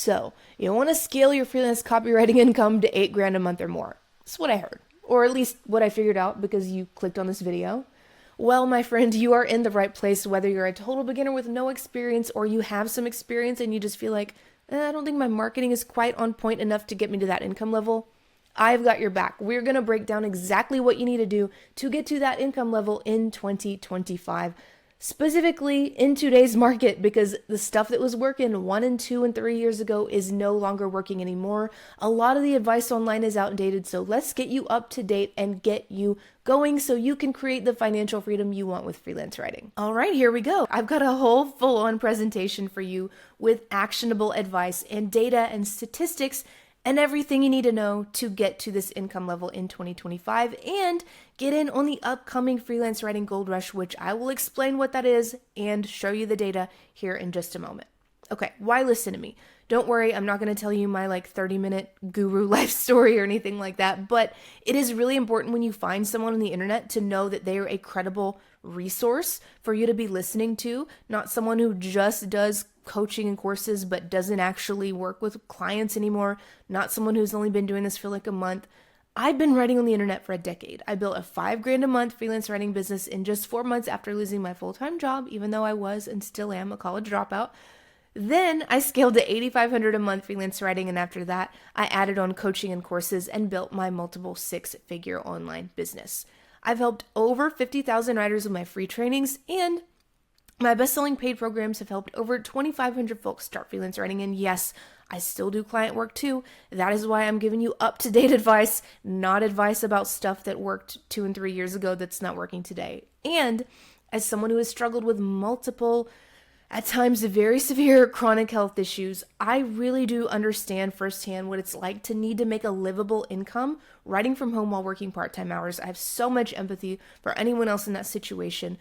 So you want to scale your freelance copywriting income to $8,000 a month or more. That's what I heard, or at least what I figured out because you clicked on this video. Well, my friend, you are in the right place, whether you're a total beginner with no experience or you have some experience and you just feel like, I don't think my marketing is quite on point enough to get me to that income level. I've got your back. We're going to break down exactly what you need to do to get to that income level in 2025, specifically in today's market, because the stuff that was working 1 and 2 and 3 years ago is no longer working anymore. A lot of the advice online is outdated, so let's get you up to date and get you going so you can create the financial freedom you want with freelance writing. All right, here we go. I've got a whole full-on presentation for you with actionable advice and data and statistics and everything you need to know to get to this income level in 2025 and get in on the upcoming freelance writing gold rush, which I will explain what that is and show you the data here in just a moment. Okay, why listen to me? Don't worry, I'm not going to tell you my 30-minute guru life story or anything like that, but it is really important when you find someone on the internet to know that they are a credible resource for you to be listening to, not someone who just does coaching and courses but doesn't actually work with clients anymore, not someone who's only been doing this for a month. I've been writing on the internet for a decade. I built a $5,000 a month freelance writing business in just 4 months after losing my full-time job, even though I was and still am a college dropout. Then I scaled to $8,500 a month freelance writing, and after that, I added on coaching and courses and built my multiple 6-figure online business. I've helped over 50,000 writers with my free trainings, and my best-selling paid programs have helped over 2,500 folks start freelance writing, and yes, I still do client work too. That is why I'm giving you up-to-date advice, not advice about stuff that worked 2 and 3 years ago that's not working today. And as someone who has struggled with multiple, at times very severe chronic health issues, I really do understand firsthand what it's like to need to make a livable income writing from home while working part-time hours. I have so much empathy for anyone else in that situation.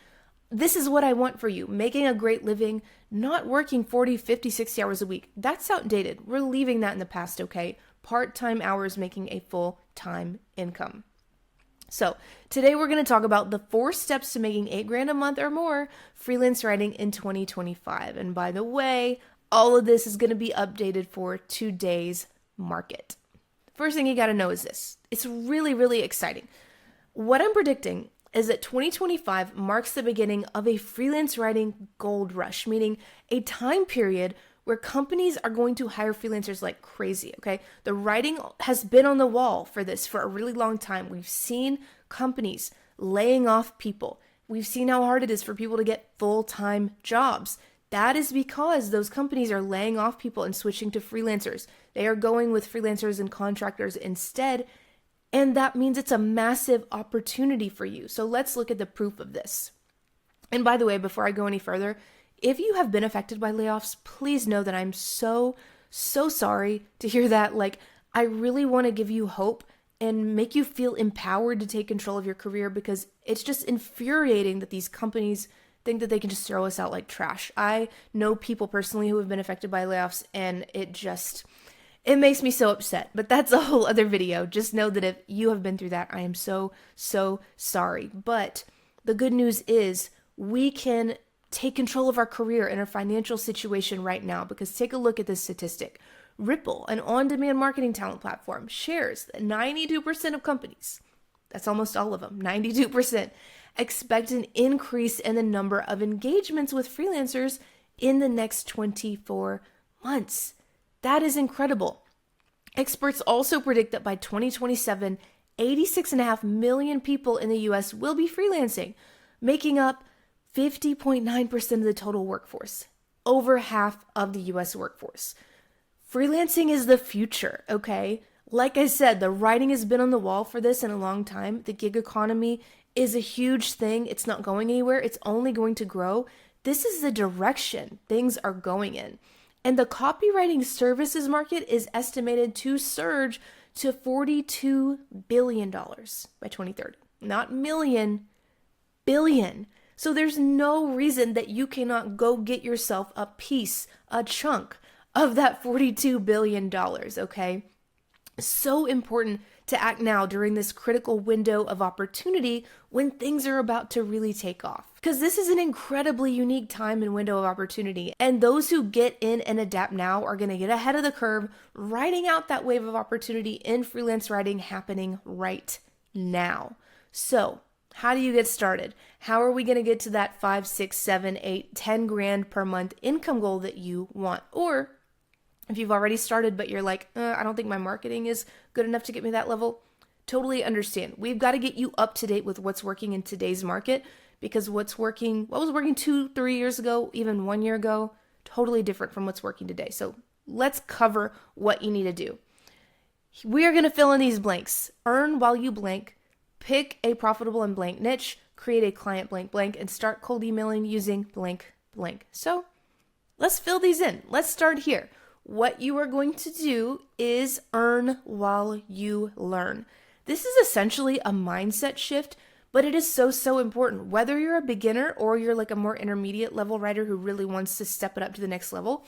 This is what I want for you, making a great living, not working 40, 50, 60 hours a week. That's outdated. We're leaving that in the past, okay? Part-time hours making a full-time income. So today we're going to talk about the 4 steps to making $8,000 a month or more freelance writing in 2025. And by the way, all of this is going to be updated for today's market. First thing you got to know is this. It's really, really exciting. What I'm predicting is that 2025 marks the beginning of a freelance writing gold rush, meaning a time period where companies are going to hire freelancers like crazy, okay? The writing has been on the wall for this for a really long time. We've seen companies laying off people. We've seen how hard it is for people to get full-time jobs. That is because those companies are laying off people and switching to freelancers. They are going with freelancers and contractors instead, and that means it's a massive opportunity for you. So let's look at the proof of this. And by the way, before I go any further, if you have been affected by layoffs, please know that I'm so sorry to hear that. I really want to give you hope and make you feel empowered to take control of your career, because it's just infuriating that these companies think that they can just throw us out like trash. I know people personally who have been affected by layoffs, and it makes me so upset, but that's a whole other video. Just know that if you have been through that, I am so sorry. But the good news is we can take control of our career and our financial situation right now, because take a look at this statistic. Ripple, an on-demand marketing talent platform, shares that 92% of companies, that's almost all of them, 92%, expect an increase in the number of engagements with freelancers in the next 24 months. That is incredible. Experts also predict that by 2027, 86.5 million people in the US will be freelancing, making up 50.9% of the total workforce, over half of the US workforce. Freelancing is the future, okay? Like I said, the writing has been on the wall for this in a long time. The gig economy is a huge thing. It's not going anywhere. It's only going to grow. This is the direction things are going in. And the copywriting services market is estimated to surge to $42 billion by 2030. Not million, billion. So there's no reason that you cannot go get yourself a piece, a chunk of that $42 billion, okay? So important to act now during this critical window of opportunity when things are about to really take off. Because this is an incredibly unique time and window of opportunity. And those who get in and adapt now are going to get ahead of the curve, riding out that wave of opportunity in freelance writing happening right now. So, how do you get started? How are we going to get to that 5, 6, 7, 8, 10 grand per month income goal that you want? Or if you've already started, but you're like, I don't think my marketing is good enough to get me that level, totally understand. We've got to get you up to date with what's working in today's market, because what was working 2, 3 years ago, even 1 year ago, totally different from what's working today. So let's cover what you need to do. We are going to fill in these blanks. Earn while you blank, pick a profitable and blank niche, create a client blank blank, and start cold emailing using blank blank. So let's fill these in. Let's start here. What you are going to do is earn while you learn. This is essentially a mindset shift, but it is so important. Whether you're a beginner or you're like a more intermediate level writer who really wants to step it up to the next level,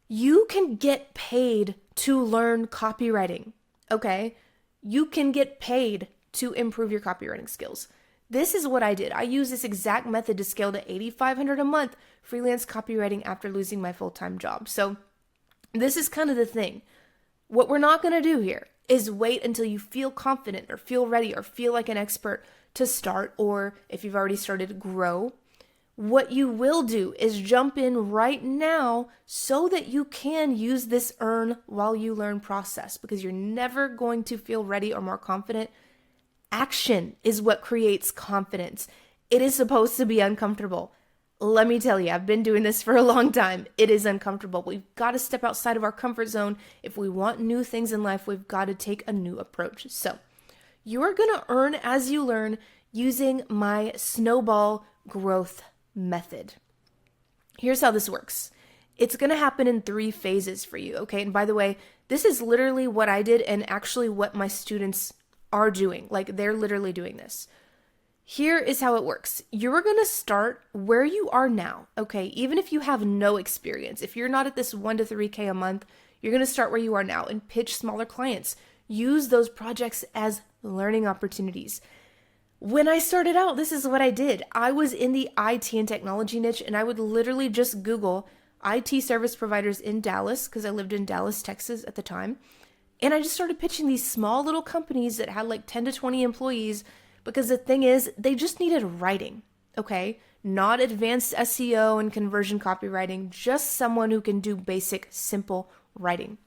you can get paid to learn copywriting, okay? You can get paid to improve your copywriting skills. This is what I did. I used this exact method to scale to $8,500 a month freelance copywriting after losing my full-time job. So this is kind of the thing. What we're not going to do here is wait until you feel confident or feel ready or feel like an expert to start, or if you've already started, grow. What you will do is jump in right now so that you can use this earn while you learn process, because you're never going to feel ready or more confident. Action is what creates confidence. It is supposed to be uncomfortable. Let me tell you, I've been doing this for a long time. It is uncomfortable. We've got to step outside of our comfort zone. If we want new things in life, we've got to take a new approach. So you are going to earn as you learn using my snowball growth method. Here's how this works. It's going to happen in 3 phases for you, okay? And by the way, this is literally what I did and actually what my students are doing. Like, they're literally doing this. Here is how it works. You're going to start where you are now, okay? Even if you have no experience, if you're not at this 1 to 3K a month, you're going to start where you are now and pitch smaller clients. Use those projects as learning opportunities. When I started out, this is what I did. I was in the IT and technology niche, and I would literally just Google IT service providers in Dallas, because I lived in Dallas, Texas at the time. And I just started pitching these small little companies that had like 10 to 20 employees, because the thing is, they just needed writing, okay? Not advanced SEO and conversion copywriting, just someone who can do basic, simple writing.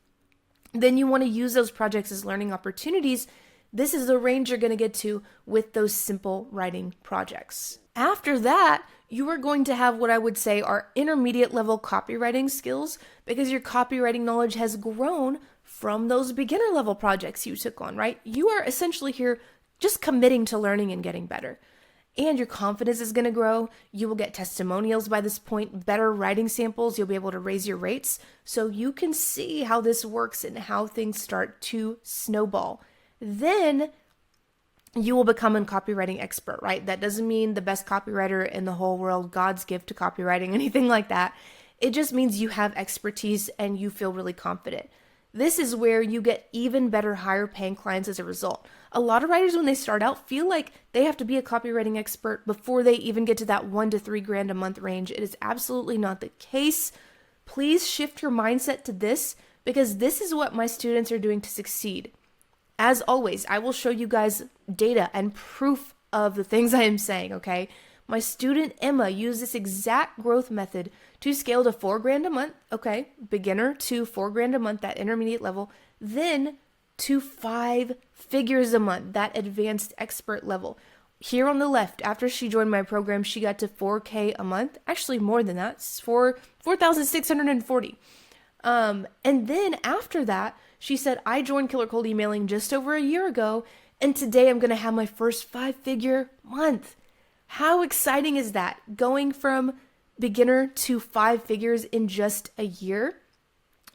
Then you want to use those projects as learning opportunities. This is the range you're going to get to with those simple writing projects. After that, you are going to have what I would say are intermediate level copywriting skills, because your copywriting knowledge has grown from those beginner level projects you took on, right? You are essentially here just committing to learning and getting better. And your confidence is going to grow. You will get testimonials by this point, better writing samples. You'll be able to raise your rates. So you can see how this works and how things start to snowball. Then you will become a copywriting expert, right? That doesn't mean the best copywriter in the whole world, God's gift to copywriting, anything like that. It just means you have expertise and you feel really confident. This is where you get even better, higher paying clients as a result. A lot of writers, when they start out, feel like they have to be a copywriting expert before they even get to that 1 to 3 grand a month range. It is absolutely not the case. Please shift your mindset to this, because this is what my students are doing to succeed. As always, I will show you guys data and proof of the things I am saying, okay? My student Emma used this exact growth method to scale to 4 grand a month, okay? Beginner to 4 grand a month, that intermediate level, then to 5 figures a month, that advanced expert level. Here on the left, after she joined my program, she got to 4K a month, actually more than that, 4,640. And then after that, she said, I joined Killer Cold Emailing just over a year ago, and today I'm going to have my first 5-figure month. How exciting is that? Going from beginner to 5 figures in just a year?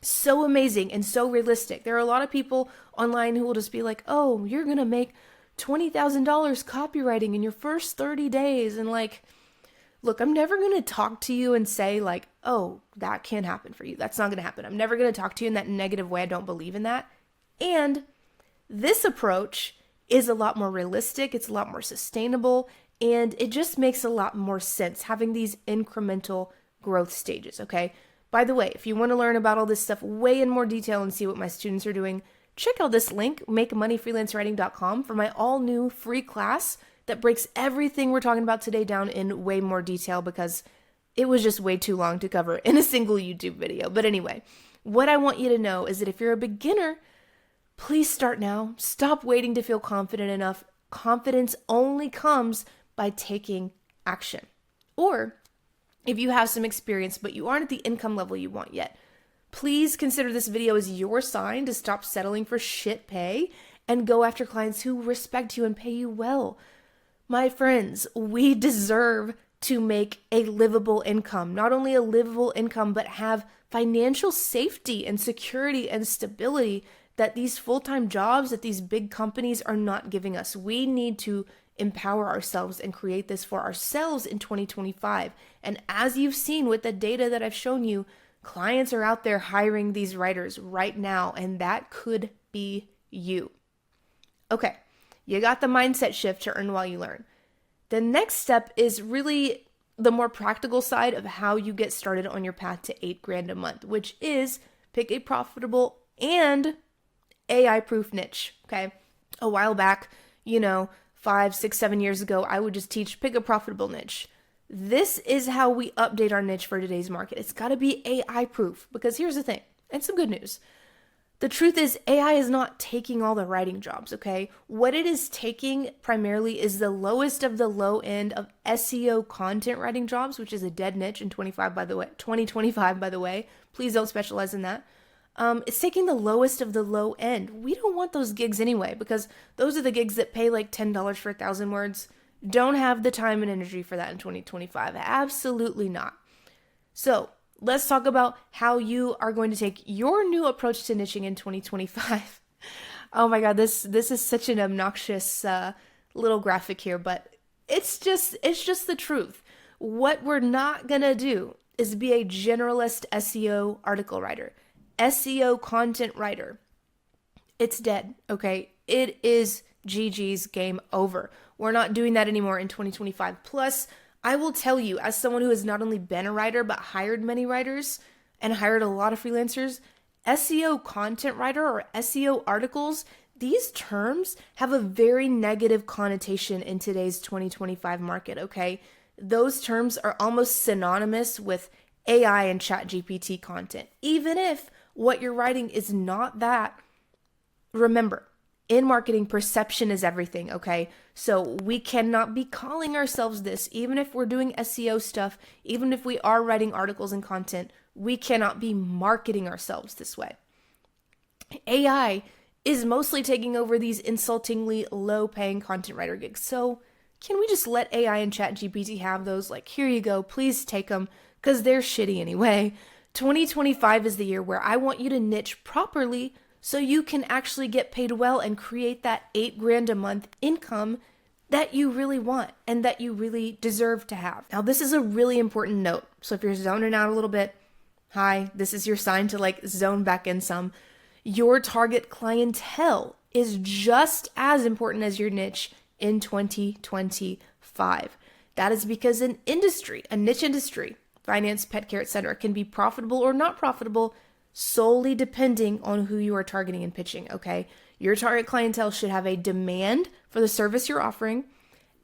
So amazing and so realistic. There are a lot of people online who will just be like, oh, you're going to make $20,000 copywriting in your first 30 days. And like, look, I'm never going to talk to you and say like, oh, that can't happen for you. That's not going to happen. I'm never going to talk to you in that negative way. I don't believe in that. And this approach is a lot more realistic, it's a lot more sustainable, and it just makes a lot more sense having these incremental growth stages, okay? By the way, if you want to learn about all this stuff way in more detail and see what my students are doing, check out this link, makemoneyfreelancewriting.com, for my all-new free class that breaks everything we're talking about today down in way more detail because it was just way too long to cover in a single YouTube video. But anyway, what I want you to know is that if you're a beginner, please start now. Stop waiting to feel confident enough. Confidence only comes by taking action. Or if you have some experience, but you aren't at the income level you want yet, please consider this video as your sign to stop settling for shit pay and go after clients who respect you and pay you well. My friends, we deserve to make a livable income. Not only a livable income, but have financial safety and security and stability that these full-time jobs at these big companies are not giving us. We need to empower ourselves and create this for ourselves in 2025. And as you've seen with the data that I've shown you, clients are out there hiring these writers right now, and that could be you. Okay, you got the mindset shift to earn while you learn. The next step is really the more practical side of how you get started on your path to $8,000 a month, which is pick a profitable and AI-proof niche, okay? A while back, 5, 6, 7 years ago, I would just teach pick a profitable niche. This is how we update our niche for today's market. It's got to be AI-proof because here's the thing, and some good news. The truth is AI is not taking all the writing jobs, okay? What it is taking primarily is the lowest of the low end of SEO content writing jobs, which is a dead niche in 2025, by the way. Please don't specialize in that. It's taking the lowest of the low end. We don't want those gigs anyway, because those are the gigs that pay like $10 for 1,000 words. Don't have the time and energy for that in 2025. Absolutely not. So let's talk about how you are going to take your new approach to niching in 2025. Oh my God, this is such an obnoxious little graphic here, but it's just the truth. What we're not gonna do is be a generalist SEO article writer. SEO content writer. It's dead, okay? It is GG's, game over. We're not doing that anymore in 2025. Plus, I will tell you, as someone who has not only been a writer, but hired many writers and hired a lot of freelancers, SEO content writer or SEO articles, these terms have a very negative connotation in today's 2025 market, okay? Those terms are almost synonymous with AI and ChatGPT content, even if what you're writing is not that. Remember, in marketing, perception is everything, okay? So we cannot be calling ourselves this, even if we're doing SEO stuff, even if we are writing articles and content, we cannot be marketing ourselves this way. AI is mostly taking over these insultingly low-paying content writer gigs. So can we just let AI and ChatGPT have those? Like, here you go, please take them, because they're shitty anyway. 2025 is the year where I want you to niche properly so you can actually get paid well and create that $8,000 a month income that you really want and that you really deserve to have. Now, this is a really important note. So if you're zoning out a little bit, hi, this is your sign to zone back in some. Your target clientele is just as important as your niche in 2025. That is because a niche industry, finance, pet care, etc., can be profitable or not profitable solely depending on who you are targeting and pitching, okay? Your target clientele should have a demand for the service you're offering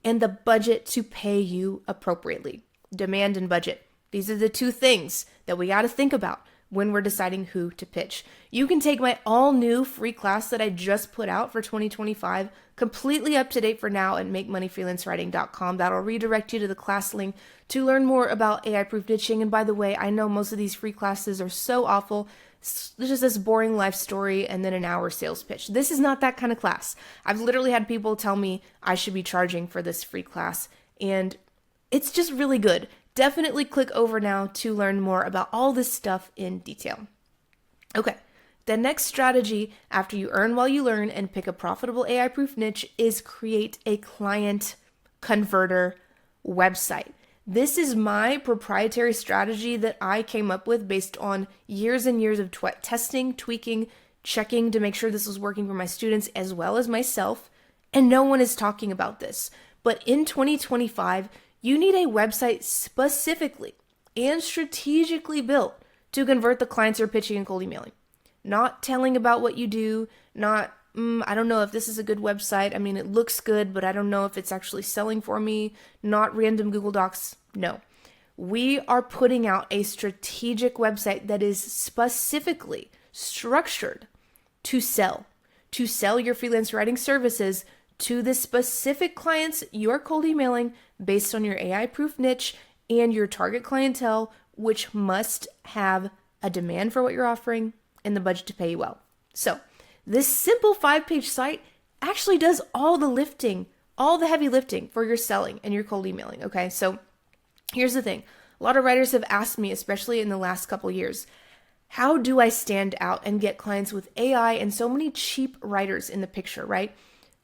and the budget to pay you appropriately. Demand and budget. These are the two things that we got to think about when we're deciding who to pitch. You can take my all-new free class that I just put out for 2025, completely up to date for now at makemoneyfreelancewriting.com. That'll redirect you to the class link to learn more about AI-proof niching. And by the way, I know most of these free classes are so awful. It's just this boring life story and then an hour sales pitch. This is not that kind of class. I've literally had people tell me I should be charging for this free class, and it's just really good. Definitely click over now to learn more about all this stuff in detail. Okay, the next strategy after you earn while you learn and pick a profitable AI-proof niche is create a client converter website. This is my proprietary strategy that I came up with based on years and years of testing, tweaking, checking to make sure this was working for my students as well as myself, and no one is talking about this. But in 2025, you need a website specifically and strategically built to convert the clients you're pitching and cold emailing. Not telling about what you do, not, I don't know if this is a good website. I mean, it looks good, but I don't know if it's actually selling for me. Not random Google Docs. No. We are putting out a strategic website that is specifically structured to sell your freelance writing services to the specific clients you're cold emailing based on your AI-proof niche and your target clientele, which must have a demand for what you're offering and the budget to pay you well. So this simple 5-page site actually does all the lifting, all the heavy lifting for your selling and your cold emailing, okay? So here's the thing. A lot of writers have asked me, especially in the last couple years, how do I stand out and get clients with AI and so many cheap writers in the picture, right?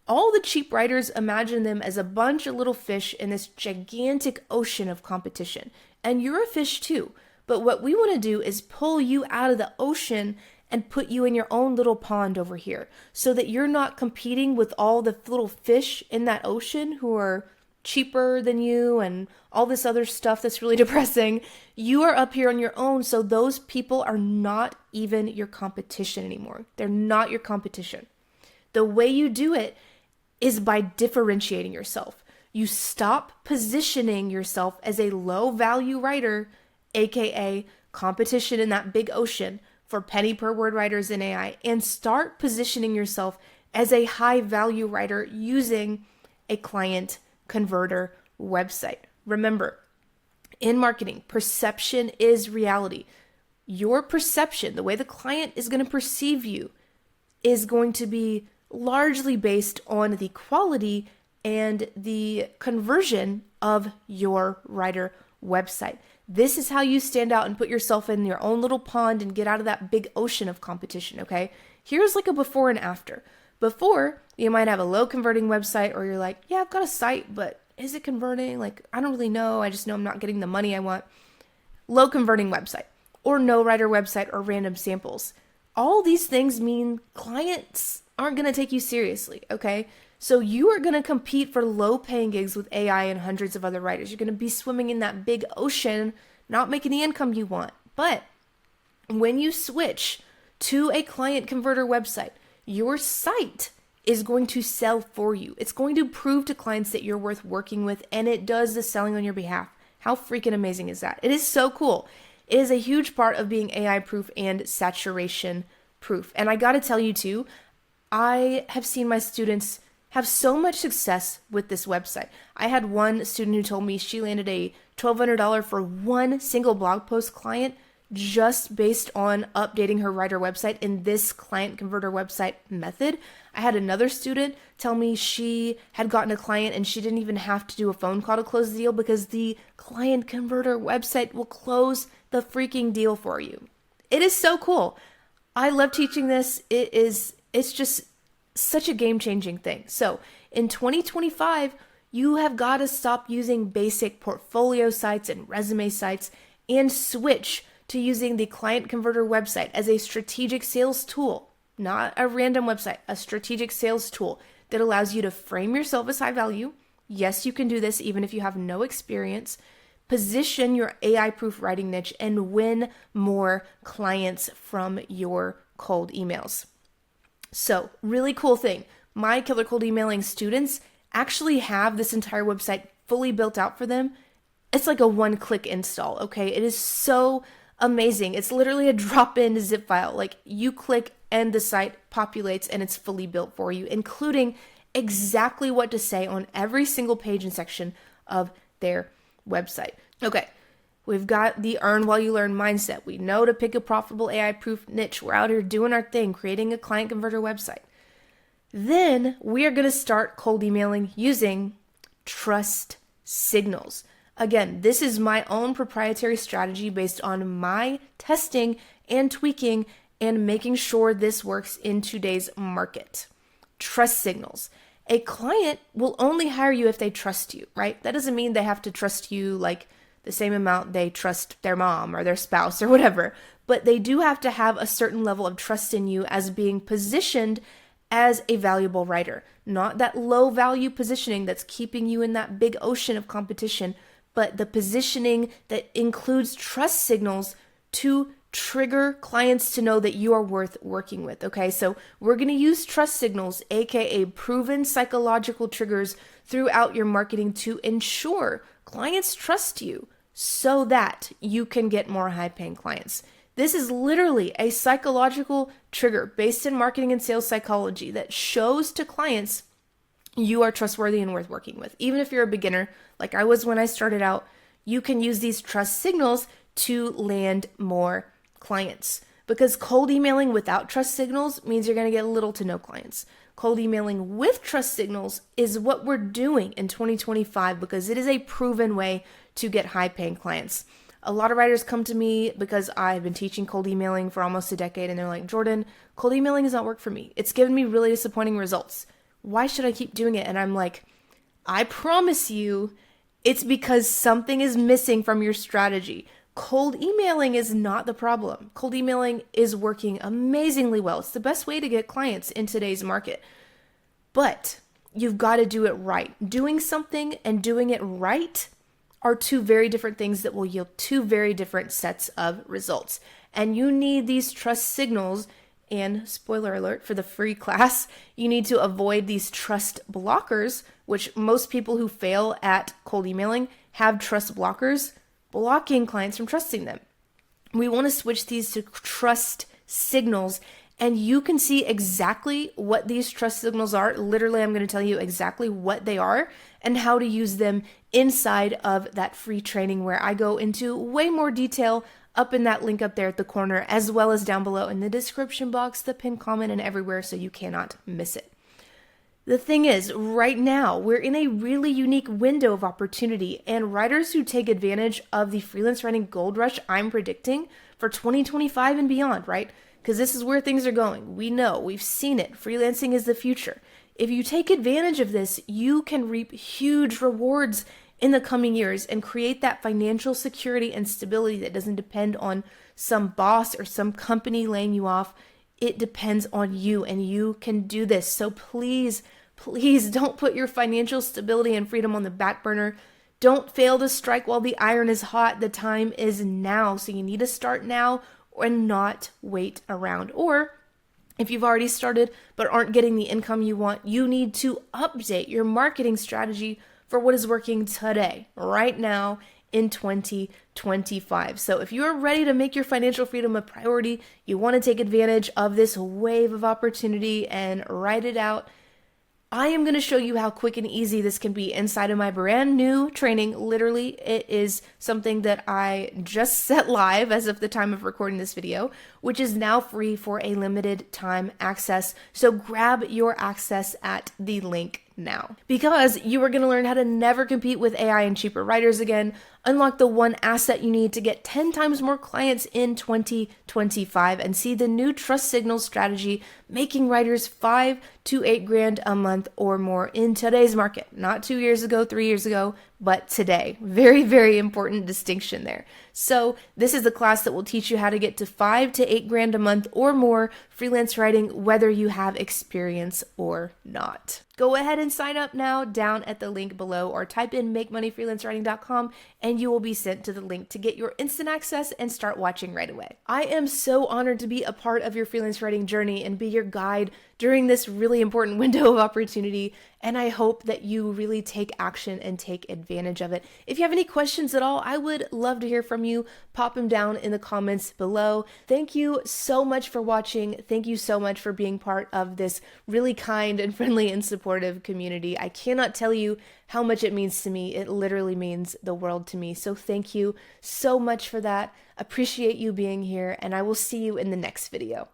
All the cheap writers imagine them as a bunch of little fish in this gigantic ocean of competition. And you're a fish too. But what we want to do is pull you out of the ocean and put you in your own little pond over here so that you're not competing with all the little fish in that ocean who are cheaper than you and all this other stuff that's really depressing. You are up here on your own, so those people are not even your competition anymore. They're not your competition. The way you do it is by differentiating yourself. You stop positioning yourself as a low value writer, aka competition in that big ocean for penny per word writers in AI, and start positioning yourself as a high value writer using a client converter website. Remember, in marketing, perception is reality. Your perception, the way the client is going to perceive you, is going to be largely based on the quality and the conversion of your writer website. This is how you stand out and put yourself in your own little pond and get out of that big ocean of competition, okay? Here's like a before and after. Before, you might have a low converting website, or you're like, yeah, I've got a site, but is it converting? Like, I don't really know. I just know I'm not getting the money I want. Low converting website, or no writer website, or random samples. All these things mean clients aren't going to take you seriously, okay? So you are going to compete for low paying gigs with AI and hundreds of other writers. You're going to be swimming in that big ocean, not making the income you want. But when you switch to a client converter website, your site is going to sell for you. It's going to prove to clients that you're worth working with, and it does the selling on your behalf. How freaking amazing is that? It is so cool. It is a huge part of being AI proof and saturation proof. And I got to tell you too, I have seen my students have so much success with this website. I had one student who told me she landed a $1,200 for one single blog post client just based on updating her writer website in this client converter website method. I had another student tell me she had gotten a client and she didn't even have to do a phone call to close the deal because the client converter website will close the freaking deal for you. It is so cool. I love teaching this. It's just such a game-changing thing. So in 2025, you have got to stop using basic portfolio sites and resume sites and switch to using the client converter website as a strategic sales tool, not a random website, a strategic sales tool that allows you to frame yourself as high value. Yes, you can do this even if you have no experience. Position your AI-proof writing niche and win more clients from your cold emails. So, really cool thing. My Killer Cold Emailing students actually have this entire website fully built out for them. It's like a one-click install, okay? It is so amazing. It's literally a drop-in zip file. Like, you click and the site populates and it's fully built for you, including exactly what to say on every single page and section of their website. Okay. We've got the earn while you learn mindset. We know to pick a profitable AI-proof niche. We're out here doing our thing, creating a client converter website. Then we are going to start cold emailing using trust signals. Again, this is my own proprietary strategy based on my testing and tweaking and making sure this works in today's market. Trust signals. A client will only hire you if they trust you, right? That doesn't mean they have to trust you like the same amount they trust their mom or their spouse or whatever. But they do have to have a certain level of trust in you as being positioned as a valuable writer. Not that low value positioning that's keeping you in that big ocean of competition, but the positioning that includes trust signals to trigger clients to know that you are worth working with. Okay, so we're going to use trust signals, aka proven psychological triggers, throughout your marketing to ensure clients trust you so that you can get more high-paying clients. This is literally a psychological trigger based in marketing and sales psychology that shows to clients you are trustworthy and worth working with. Even if you're a beginner, like I was when I started out, you can use these trust signals to land more clients. Because cold emailing without trust signals means you're going to get little to no clients. Cold emailing with trust signals is what we're doing in 2025 because it is a proven way to get high-paying clients. A lot of writers come to me because I've been teaching cold emailing for almost a decade, and they're like, Jordan, cold emailing does not work for me. It's given me really disappointing results. Why should I keep doing it? And I'm like, I promise you, it's because something is missing from your strategy. Cold emailing is not the problem. Cold emailing is working amazingly well. It's the best way to get clients in today's market. But you've got to do it right. Doing something and doing it right are two very different things that will yield two very different sets of results. And you need these trust signals, and spoiler alert for the free class, you need to avoid these trust blockers, which most people who fail at cold emailing have trust blockers, blocking clients from trusting them. We want to switch these to trust signals, and you can see exactly what these trust signals are. Literally, I'm going to tell you exactly what they are and how to use them inside of that free training where I go into way more detail up in that link up there at the corner, as well as down below in the description box, the pinned comment, and everywhere, so you cannot miss it. The thing is, right now, we're in a really unique window of opportunity, and writers who take advantage of the freelance writing gold rush I'm predicting for 2025 and beyond, right? Because this is where things are going. We know, we've seen it. Freelancing is the future. If you take advantage of this, you can reap huge rewards in the coming years and create that financial security and stability that doesn't depend on some boss or some company laying you off. It depends on you, and you can do this. So please, please don't put your financial stability and freedom on the back burner. Don't fail to strike while the iron is hot. The time is now. So you need to start now and not wait around. Or if you've already started but aren't getting the income you want, you need to update your marketing strategy for what is working today, right now, in 2025. So if you're ready to make your financial freedom a priority, you want to take advantage of this wave of opportunity and ride it out, I am going to show you how quick and easy this can be inside of my brand new training. Literally, it is something that I just set live as of the time of recording this video, which is now free for a limited time access. So grab your access at the link now, because you are going to learn how to never compete with AI and cheaper writers again, unlock the one asset you need to get 10 times more clients in 2025, and see the new trust signal strategy making writers $5 to $8 grand a month or more in today's market. Not 2 years ago, 3 years ago, but today. Very, very important distinction there. So this is the class that will teach you how to get to $5 to $8 grand a month or more freelance writing, whether you have experience or not. Go ahead and sign up now down at the link below, or type in makemoneyfreelancewriting.com and you will be sent to the link to get your instant access and start watching right away. I am so honored to be a part of your freelance writing journey and be your guide during this really important window of opportunity, and I hope that you really take action and take advantage of it. If you have any questions at all, I would love to hear from you. Pop them down in the comments below. Thank you so much for watching. Thank you so much for being part of this really kind and friendly and supportive community. I cannot tell you how much it means to me. It literally means the world to me. So thank you so much for that. Appreciate you being here, and I will see you in the next video.